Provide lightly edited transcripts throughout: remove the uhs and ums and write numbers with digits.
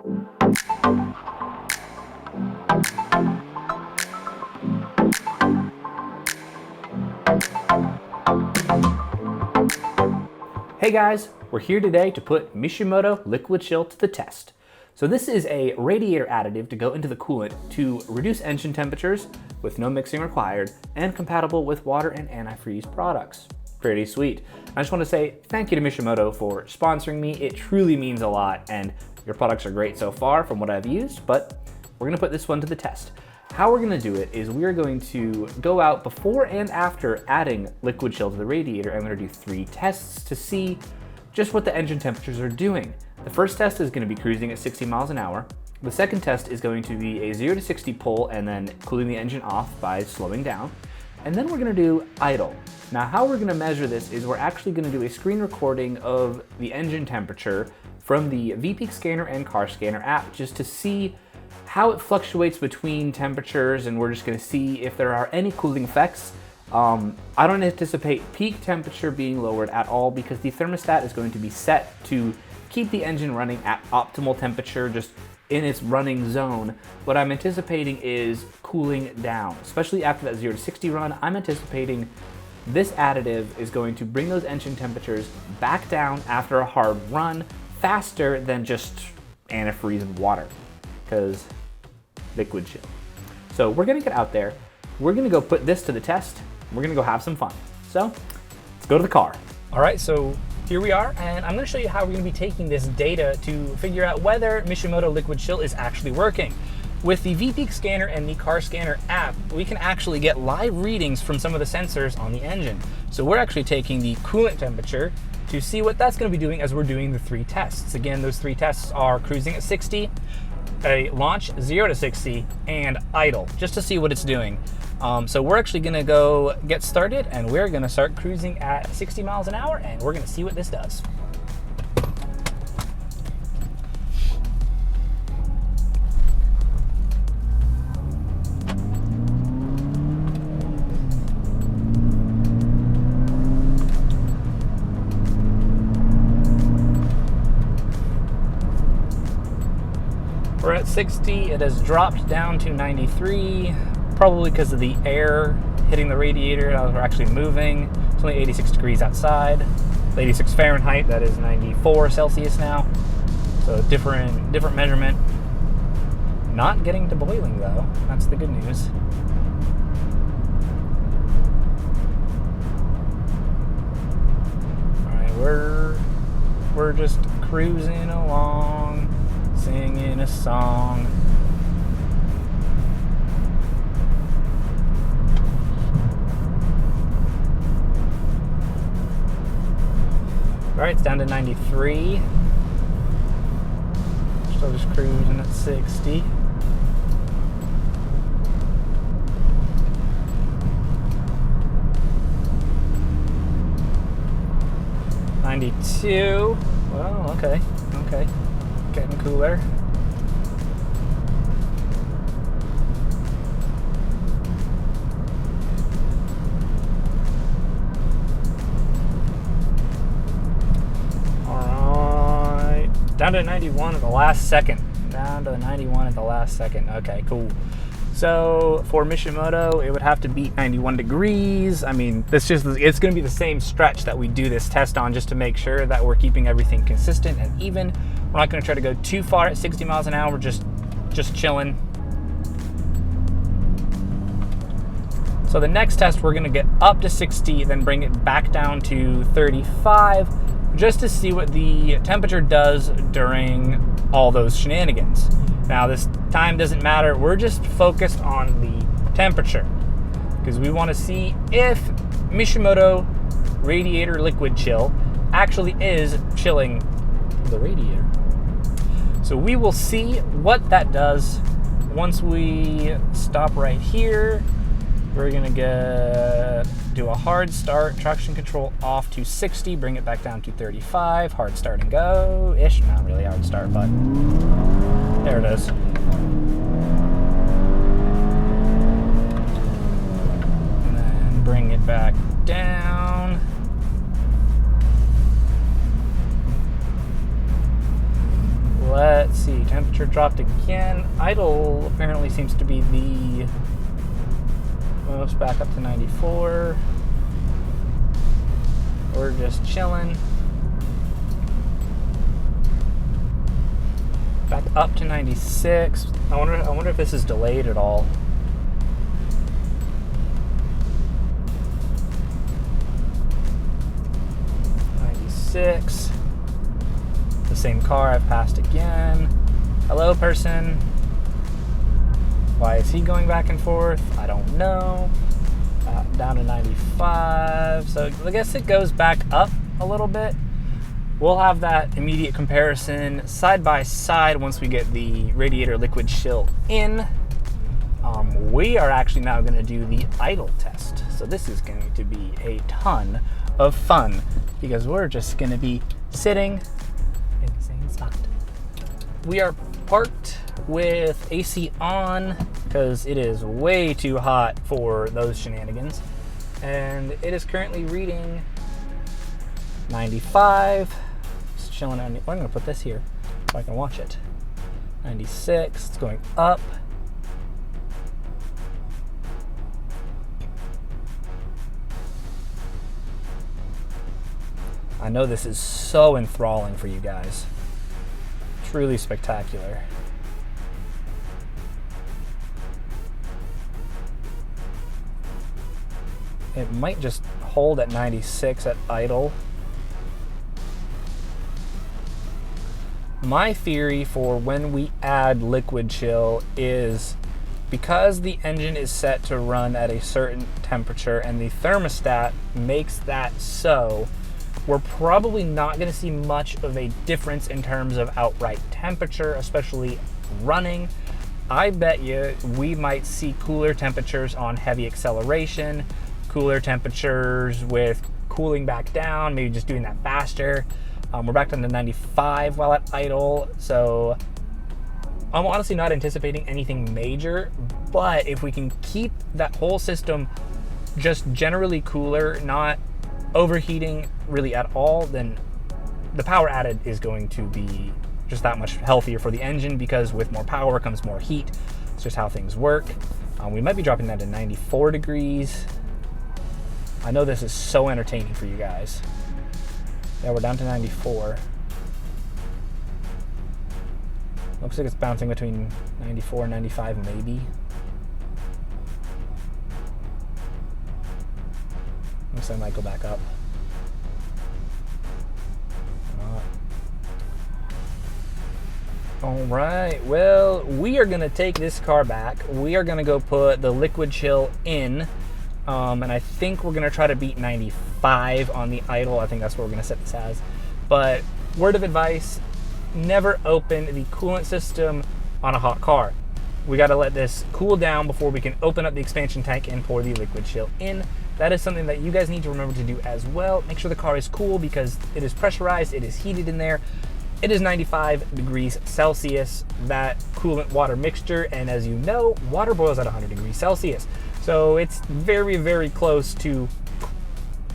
Hey guys, we're here today to put Mishimoto Liquid Chill to the test. So this is a radiator additive to go into the coolant to reduce engine temperatures with no mixing required and compatible with water and antifreeze products. Pretty sweet. I just want to say thank you to Mishimoto for sponsoring me. It truly means a lot and your products are great so far from what I've used, but we're gonna put this one to the test. How we're gonna do it is we're going to go out before and after adding liquid chill to the radiator. I'm gonna do 3 tests to see just what the engine temperatures are doing. The first test is gonna be cruising at 60 miles an hour. The second test is going to be a 0 to 60 pull and then cooling the engine off by slowing down. And then we're gonna do idle. Now how we're gonna measure this is we're actually gonna do a screen recording of the engine temperature from the Veepeak scanner and car scanner app just to see how it fluctuates between temperatures, and we're just gonna see if there are any cooling effects. I don't anticipate peak temperature being lowered at all because the thermostat is going to be set to keep the engine running at optimal temperature, just in its running zone. What I'm anticipating is cooling down, especially after that 0 to 60 run. I'm anticipating this additive is going to bring those engine temperatures back down after a hard run faster than just antifreeze and water, because liquid chill. So we're gonna get out there, we're gonna go put this to the test, we're gonna go have some fun. So let's go to the car. All right, so here we are, and I'm gonna show you how we're gonna be taking this data to figure out whether Mishimoto Liquid Chill is actually working. With the Veepeak scanner and the car scanner app, we can actually get live readings from some of the sensors on the engine. So we're actually taking the coolant temperature to see what that's gonna be doing as we're doing the 3 tests. Again, those 3 tests are cruising at 60, a launch 0 to 60, and idle, just to see what it's doing. So we're actually gonna go get started and we're gonna start cruising at 60 miles an hour and we're gonna see what this does. We're at 60, it has dropped down to 93, probably because of the air hitting the radiator as we're actually moving. It's only 86 degrees outside, 86 Fahrenheit, that is 94 Celsius now. So different measurement. Not getting to boiling though, that's the good news. All right, we're just cruising along, singing a song. All right, it's down to 93. Still just cruising at 60. $92. Well, okay. Getting cooler. Alright. Down to 91 at the last second. Okay, cool. So for Mishimoto, it would have to beat 91 degrees. I mean, it's gonna be the same stretch that we do this test on just to make sure that we're keeping everything consistent and even. We're not gonna try to go too far at 60 miles an hour, just chilling. So the next test, we're gonna get up to 60, then bring it back down to 35, just to see what the temperature does during all those shenanigans. Now this time doesn't matter, we're just focused on the temperature because we want to see if Mishimoto Radiator Liquid Chill actually is chilling the radiator. So we will see what that does once we stop right here. We're gonna do a hard start, traction control off to 60, bring it back down to 35, hard start and go-ish. Not really hard start, but there it is. And then bring it back down. Let's let's see, temperature dropped again. Idle apparently seems to be the most, back up to 94. We're just chilling. Back up to 96. I wonder if this is delayed at all. 96. The same car I've passed again. Hello, person. Why is he going back and forth? I don't know. Down to 95. So I guess it goes back up a little bit. We'll have that immediate comparison side by side once we get the radiator liquid chill in. We are actually now going to do the idle test. So this is going to be a ton of fun because we're just going to be sitting in the same spot. We are parked with AC on because it is way too hot for those shenanigans. And it is currently reading 95. Just chilling on. I'm going to put this here so I can watch it. 96. It's going up. I know this is so enthralling for you guys. Truly spectacular. It might just hold at 96 at idle. My theory for when we add liquid chill is because the engine is set to run at a certain temperature and the thermostat makes that so, we're probably not going to see much of a difference in terms of outright temperature, especially running. I bet you we might see cooler temperatures on heavy acceleration, cooler temperatures with cooling back down, maybe just doing that faster. We're back down to 95 while at idle, so I'm honestly not anticipating anything major, but if we can keep that whole system just generally cooler, not overheating really at all, then the power added is going to be just that much healthier for the engine because with more power comes more heat. It's just how things work. We might be dropping that to 94 degrees. I know this is so entertaining for you guys. Yeah, we're down to 94. Looks like it's bouncing between 94 and 95 maybe. Looks like I might go back up. All right, well, we are gonna take this car back. We are gonna go put the liquid chill in, and I think we're gonna try to beat 95 on the idle. I think that's what we're gonna set this as. But word of advice, never open the coolant system on a hot car. We gotta let this cool down before we can open up the expansion tank and pour the liquid chill in. That is something that you guys need to remember to do as well. Make sure the car is cool because it is pressurized, it is heated in there. It is 95 degrees Celsius, that coolant water mixture, and as you know, water boils at 100 degrees Celsius. So it's very, very close to,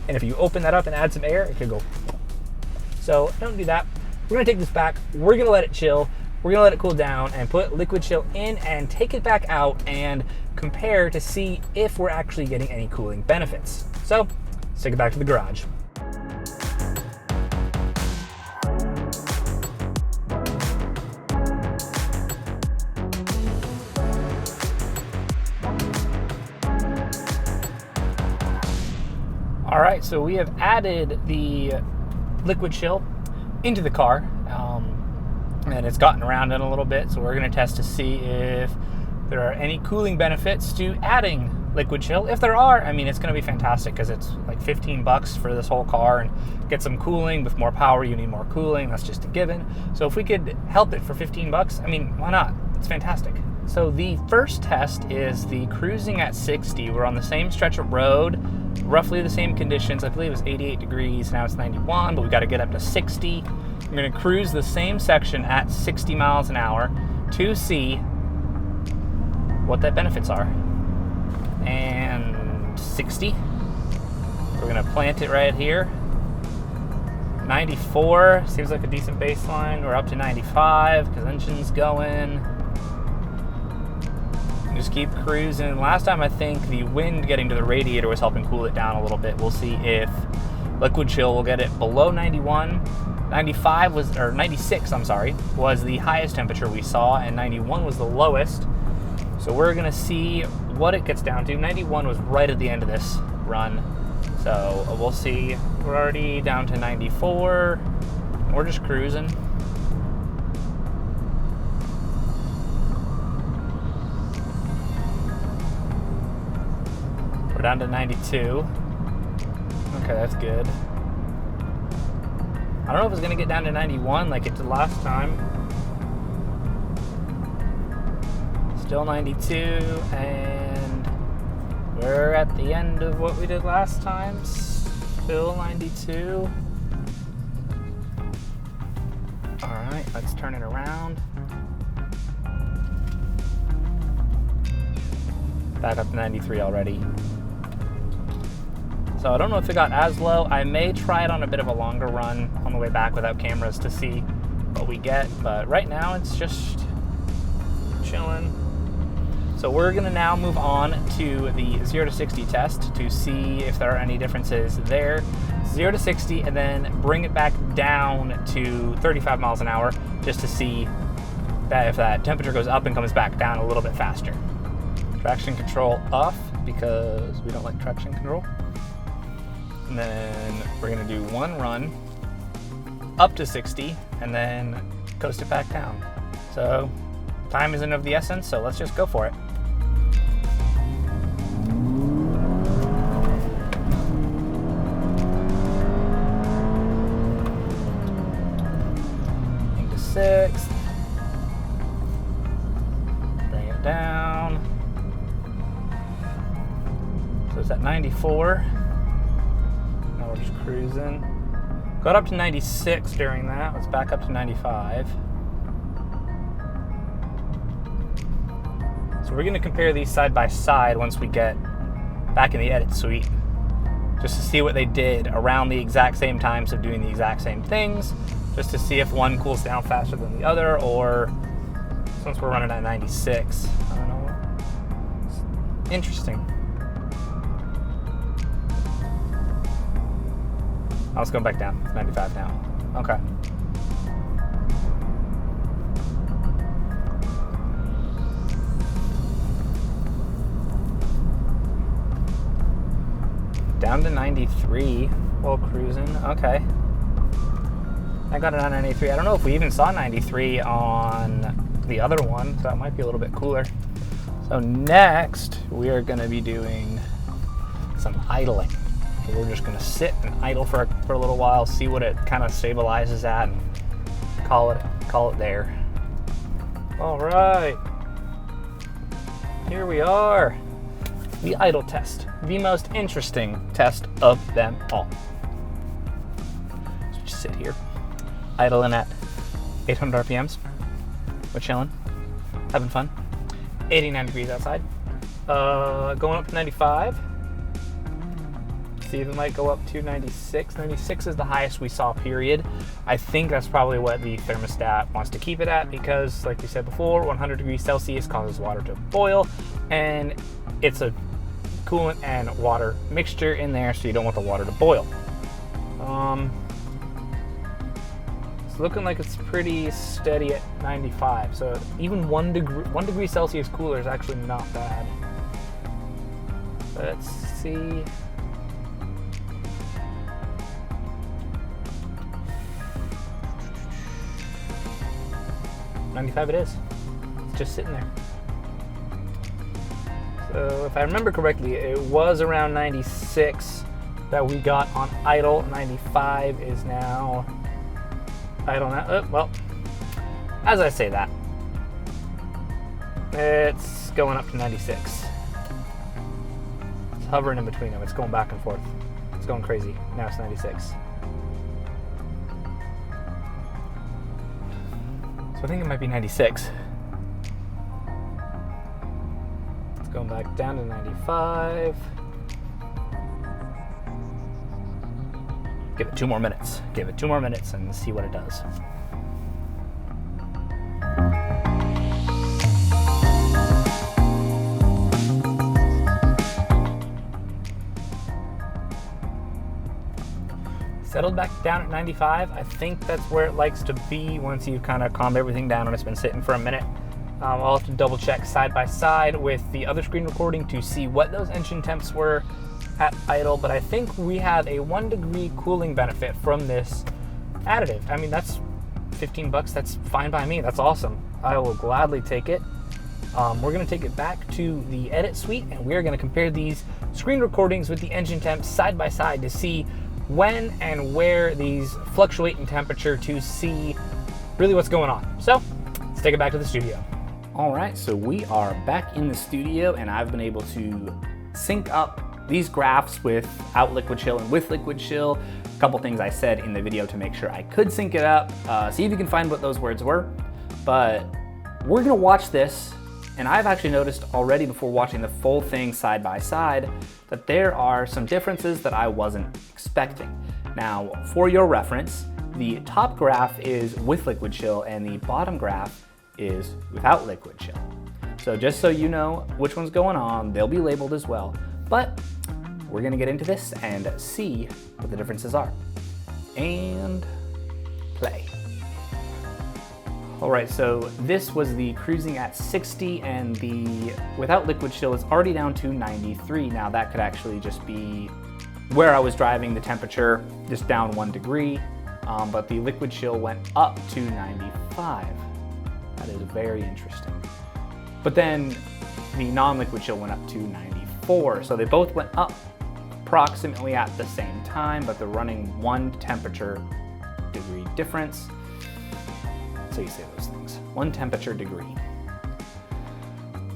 and if you open that up and add some air, it could go. So don't do that. We're gonna take this back, we're gonna let it chill, we're gonna let it cool down and put liquid chill in and take it back out and compare to see if we're actually getting any cooling benefits. So let's take it back to the garage. All right, so we have added the liquid chill into the car, and it's gotten around it a little bit, so we're gonna test to see if there are any cooling benefits to adding liquid chill. If there are, I mean, it's gonna be fantastic because it's like 15 bucks for this whole car and get some cooling. With more power, you need more cooling, that's just a given. So if we could help it for 15 bucks, I mean, why not? It's fantastic. So the first test is the cruising at 60. We're on the same stretch of road, roughly the same conditions. I believe it was 88 degrees, now it's 91, but we got to get up to 60. I'm going to cruise the same section at 60 miles an hour to see what that benefits are. And 60. We're going to plant it right here. 94 seems like a decent baseline. We're up to 95 because engine's going. Just keep cruising. Last time I think the wind getting to the radiator was helping cool it down a little bit. We'll see if liquid chill will get it below 91. 95 was, or 96, I'm sorry, was the highest temperature we saw, and 91 was the lowest. So we're gonna see what it gets down to. 91 was right at the end of this run. So we'll see. We're already down to 94. We're just cruising. We're down to 92. Okay, that's good. I don't know if it's gonna get down to 91 like it did last time. Still 92, and we're at the end of what we did last time. Still 92. All right, let's turn it around. Back up to 93 already. So I don't know if it got as low. I may try it on a bit of a longer run on the way back without cameras to see what we get, but right now it's just chilling. So we're gonna now move on to the 0 to 60 test to see if there are any differences there. 0 to 60 and then bring it back down to 35 miles an hour just to see that if that temperature goes up and comes back down a little bit faster. Traction control off because we don't like traction control. And then we're gonna do one run up to 60 and then coast it back down. So time isn't of the essence, so let's just go for it. Into 6th. Bring it down. So it's at 94. Now we're just cruising. Got up to 96 during that. Let's back up to 95. So we're going to compare these side by side once we get back in the edit suite, just to see what they did around the exact same times of doing the exact same things, just to see if one cools down faster than the other, or since we're running at 96, I don't know. It's interesting. Oh, let's go back down. It's 95 now. Okay. Down to 93 while cruising. Okay. I got it on 93. I don't know if we even saw 93 on the other one, so that might be a little bit cooler. So next, we are going to be doing some idling. So we're just going to sit and idle for a little while, see what it kind of stabilizes at, and call it there. All right. Here we are. The idle test, the most interesting test of them all. So just sit here, idling at 800 RPMs. We're chilling, having fun. 89 degrees outside. Going up to 95. See if it might go up to 96. 96 is the highest we saw, period. I think that's probably what the thermostat wants to keep it at because, like we said before, 100 degrees Celsius causes water to boil, and it's a coolant and water mixture in there, so you don't want the water to boil. It's looking like it's pretty steady at 95, so even 1 degree Celsius cooler is actually not bad. Let's see. $95 it is. It's just sitting there. So if I remember correctly, it was around 96 that we got on idle. 95 is now idle now. Well, as I say that, it's going up to 96. It's hovering in between them. It's going back and forth. It's going crazy. Now it's 96. So I think it might be 96. Going back down to 95. Give it 2 more minutes. Give it 2 more minutes and see what it does. Settled back down at 95. I think that's where it likes to be once you've kind of calmed everything down and it's been sitting for a minute. I'll have to double check side by side with the other screen recording to see what those engine temps were at idle, but I think we have a 1 degree cooling benefit from this additive. I mean, that's $15, that's fine by me, that's awesome. I will gladly take it. We're gonna take it back to the edit suite and we're gonna compare these screen recordings with the engine temps side by side to see when and where these fluctuate in temperature to see really what's going on. So let's take it back to the studio. All right, so we are back in the studio and I've been able to sync up these graphs without liquid chill and with liquid chill. A couple things I said in the video to make sure I could sync it up. See if you can find what those words were. But we're gonna watch this, and I've actually noticed already before watching the full thing side by side that there are some differences that I wasn't expecting. Now, for your reference, the top graph is with liquid chill and the bottom graph is without liquid chill. So just so you know which one's going on, they'll be labeled as well. But we're gonna get into this and see what the differences are. And play. All right, so this was the cruising at 60 and the without liquid chill is already down to 93. Now that could actually just be where I was driving, the temperature just down 1 degree, but the liquid chill went up to 95. That is very interesting. But then the non-liquid chill went up to 94. So they both went up approximately at the same time, but they're running 1 temperature degree difference. So you say those things, 1 temperature degree.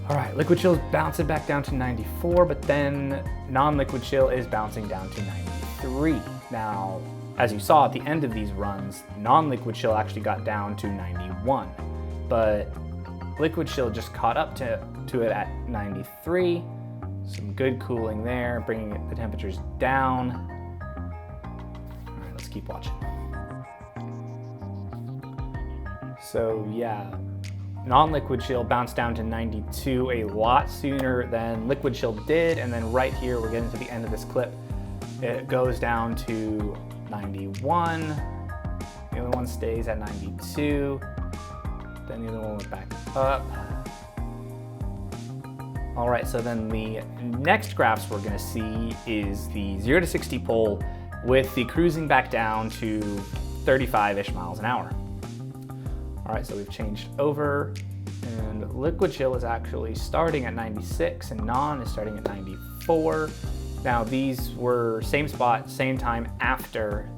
All right, liquid chill is bouncing back down to 94, but then non-liquid chill is bouncing down to 93. Now, as you saw at the end of these runs, non-liquid chill actually got down to 91, but liquid chill just caught up to it at 93. Some good cooling there, bringing the temperatures down. All right, let's keep watching. So yeah, non-liquid chill bounced down to 92 a lot sooner than liquid chill did, and then right here, we're getting to the end of this clip, it goes down to 91. The other one stays at 92. Then the other one went back up. All right, so then the next graphs we're gonna see is the 0 to 60 pole with the cruising back down to 35-ish miles an hour. All right, so we've changed over, and liquid chill is actually starting at 96 and non is starting at 94. Now these were same spot, same time after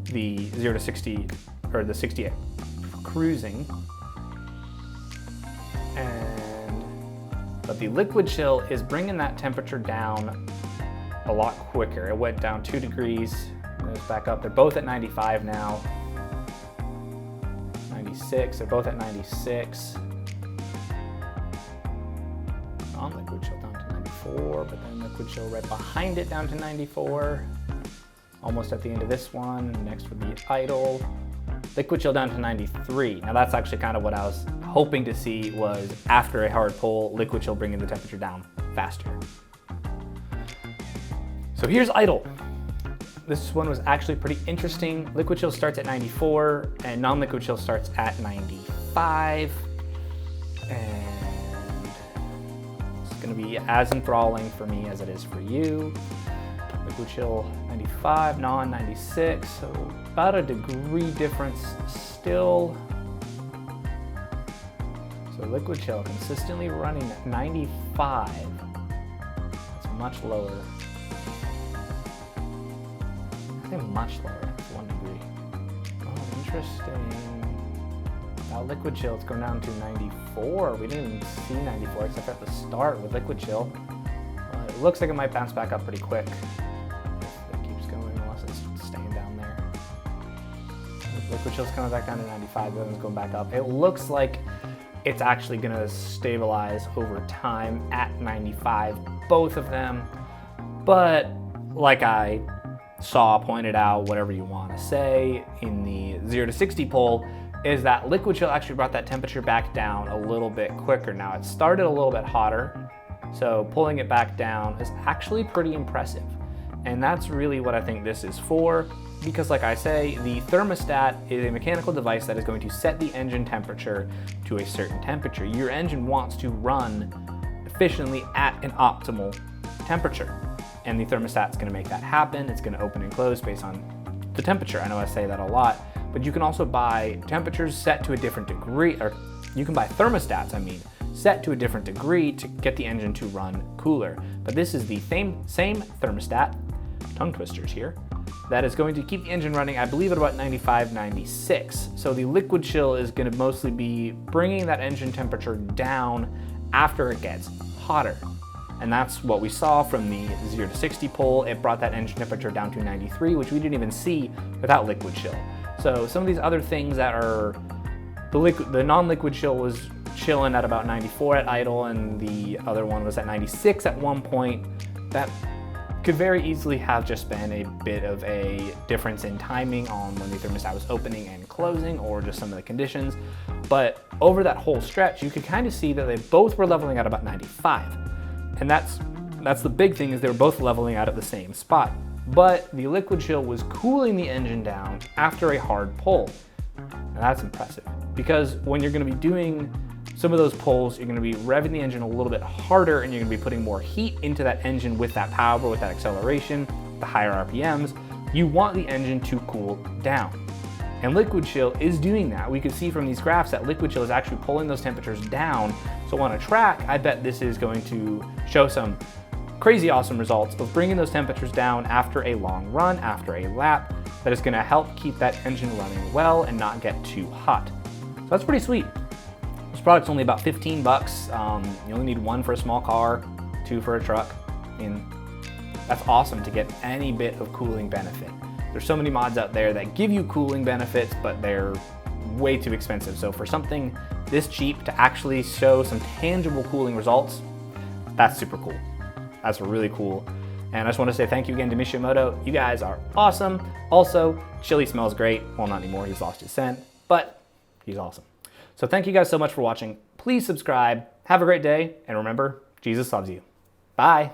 the 0 to 60, or the 60 cruising. But the liquid chill is bringing that temperature down a lot quicker. It went down 2 degrees, and it's back up. They're both at 95 now. 96, they're both at 96. Non-liquid chill down to 94, but then liquid chill right behind it down to 94. Almost at the end of this one. Next would be idle. Liquid chill down to 93. Now that's actually kind of what I was hoping to see, was after a hard pull, liquid chill bringing the temperature down faster. So here's idle. This one was actually pretty interesting. Liquid chill starts at 94 and non-liquid chill starts at 95. And it's gonna be as enthralling for me as it is for you. Liquid chill 95, non 96, so about a degree difference still. So liquid chill consistently running at 95. It's much lower. I think much lower, it's 1 degree. Oh, interesting. Now liquid chill, it's going down to 94. We didn't even see 94 except at the start with liquid chill. It looks like it might bounce back up pretty quick. Liquid chill's coming back down to 95, the other one's going back up. It looks like it's actually gonna stabilize over time at 95, both of them. But like I saw, pointed out, whatever you want to say, in the 0 to 60 poll, is that liquid chill actually brought that temperature back down a little bit quicker. Now it started a little bit hotter, so pulling it back down is actually pretty impressive. And that's really what I think this is for, because like I say, the thermostat is a mechanical device that is going to set the engine temperature to a certain temperature. Your engine wants to run efficiently at an optimal temperature, and the thermostat's gonna make that happen. It's gonna open and close based on the temperature. I know I say that a lot, but you can also buy temperatures set to a different degree, or you can buy thermostats, set to a different degree to get the engine to run cooler. But this is the same thermostat, tongue twisters here, that is going to keep the engine running, I believe, at about 95, 96. So the liquid chill is gonna mostly be bringing that engine temperature down after it gets hotter. And that's what we saw from the 0 to 60 poll. It brought that engine temperature down to 93, which we didn't even see without liquid chill. So some of these other things that are, the non-liquid chill was chilling at about 94 at idle, and the other one was at 96 at one point. That could very easily have just been a bit of a difference in timing on when the thermostat was opening and closing, or just some of the conditions. But over that whole stretch, you could kind of see that they both were leveling at about 95. And that's the big thing, is they were both leveling out at the same spot. But the liquid chill was cooling the engine down after a hard pull. And that's impressive, because when you're gonna be doing some of those pulls, you're gonna be revving the engine a little bit harder, and you're gonna be putting more heat into that engine with that power, with that acceleration, the higher RPMs. You want the engine to cool down. And liquid chill is doing that. We could see from these graphs that liquid chill is actually pulling those temperatures down. So on a track, I bet this is going to show some crazy awesome results of bringing those temperatures down after a long run, after a lap, that is gonna help keep that engine running well and not get too hot. So that's pretty sweet. This product's only about 15 bucks. You only need one for a small car, two for a truck. And that's awesome to get any bit of cooling benefit. There's so many mods out there that give you cooling benefits, but they're way too expensive. So for something this cheap to actually show some tangible cooling results, that's super cool. That's really cool. And I just want to say thank you again to Mishimoto. You guys are awesome. Also, chili smells great. Well, not anymore, he's lost his scent, but he's awesome. So thank you guys so much for watching. Please subscribe. Have a great day. And remember, Jesus loves you. Bye.